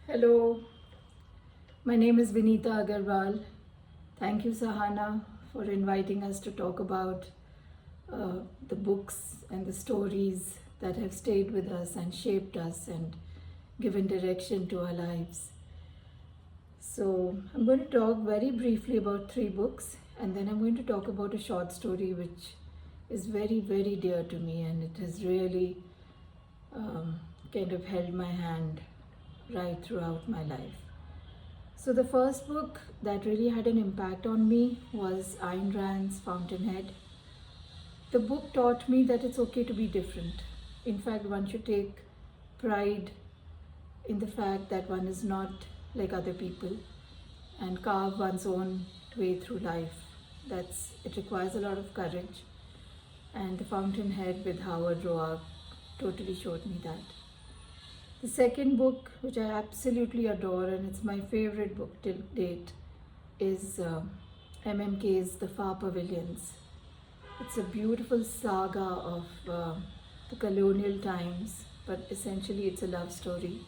Hello, my name is Vinita Agrawal. Thank you, Sahana, for inviting us to talk about the books and the stories that have stayed with us and shaped us and given direction to our lives. So, I'm going to talk very briefly about three books, and then I'm going to talk about a short story which is very, very dear to me, and it has really kind of held my hand right throughout my life. So the first book that really had an impact on me was Ayn Rand's Fountainhead. The book taught me that it's okay to be different. In fact, one should take pride in the fact that one is not like other people and carve one's own way through life. It requires a lot of courage. And The Fountainhead with Howard Roark totally showed me that. The second book, which I absolutely adore, and it's my favorite book till date, is MMK's The Far Pavilions. It's a beautiful saga of the colonial times, but essentially it's a love story.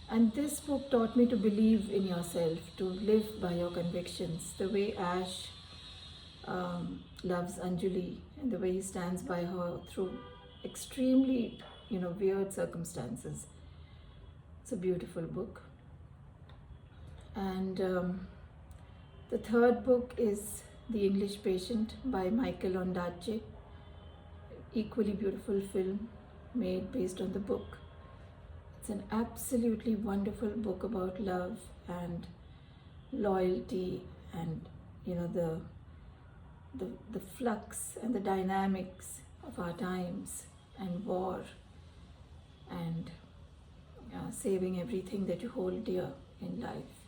And this book taught me to believe in yourself, to live by your convictions, the way Ash loves Anjali and the way he stands by her through extremely weird circumstances. It's a beautiful book. And the third book is The English Patient by Michael Ondaatje. Equally beautiful film made based on the book. It's an absolutely wonderful book about love and loyalty and the flux and the dynamics of our times and war and saving everything that you hold dear in life.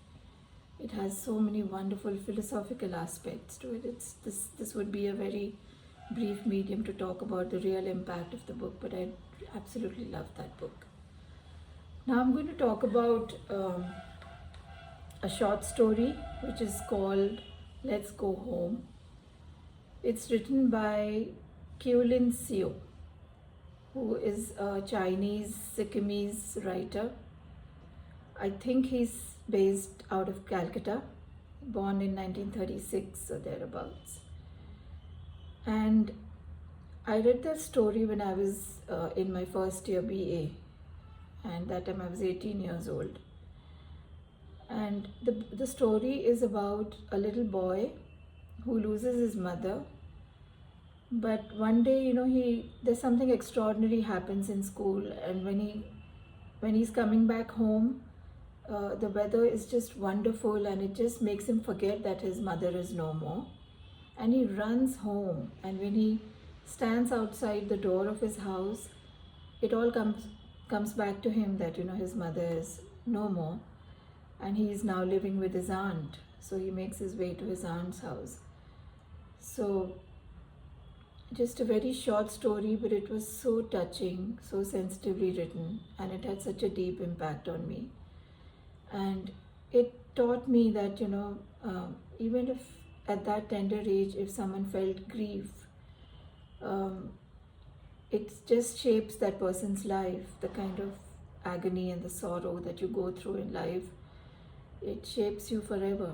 It has so many wonderful philosophical aspects to it. This would be a very brief medium to talk about the real impact of the book, but I absolutely love that book. Now I'm going to talk about a short story which is called Let's Go Home. It's written by Keolin Seo, who is a Chinese Sikkimese writer. I think he's based out of Calcutta, born in 1936 or thereabouts. And I read that story when I was in my first year BA, and that time I was 18 years old. And the story is about a little boy who loses his mother. But one day, there's something extraordinary happens in school, and when he's coming back home, the weather is just wonderful, and it just makes him forget that his mother is no more, and he runs home. And when he stands outside the door of his house, it all comes back to him that his mother is no more, and he is now living with his aunt. So he makes his way to his aunt's house. So just a very short story, but it was so touching, so sensitively written, and it had such a deep impact on me. And it taught me that even if at that tender age, if someone felt grief, it just shapes that person's life. The kind of agony and the sorrow that you go through in life, it shapes you forever.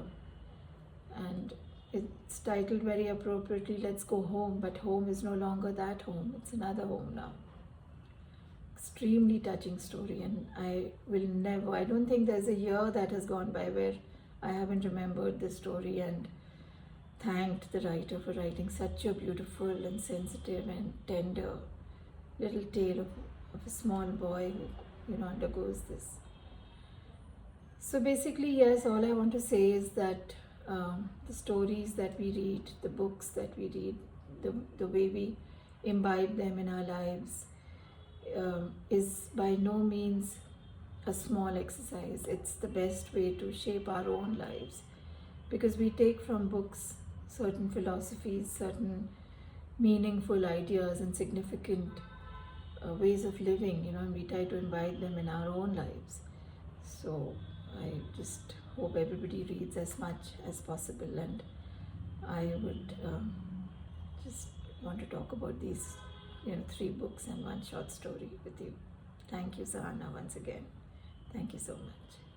And it's titled very appropriately, Let's Go Home, but home is no longer that home, it's another home now. Extremely touching story, and I don't think there's a year that has gone by where I haven't remembered this story and thanked the writer for writing such a beautiful and sensitive and tender little tale of a small boy who undergoes this. So basically, yes, all I want to say is that the stories that we read, the books that we read, the way we imbibe them in our lives is by no means a small exercise. It's the best way to shape our own lives, because we take from books certain philosophies, certain meaningful ideas and significant ways of living, and we try to imbibe them in our own lives. So I just hope everybody reads as much as possible, and I would just want to talk about these 3 books and 1 short story with you. Thank you, Sahana, once again. Thank you so much.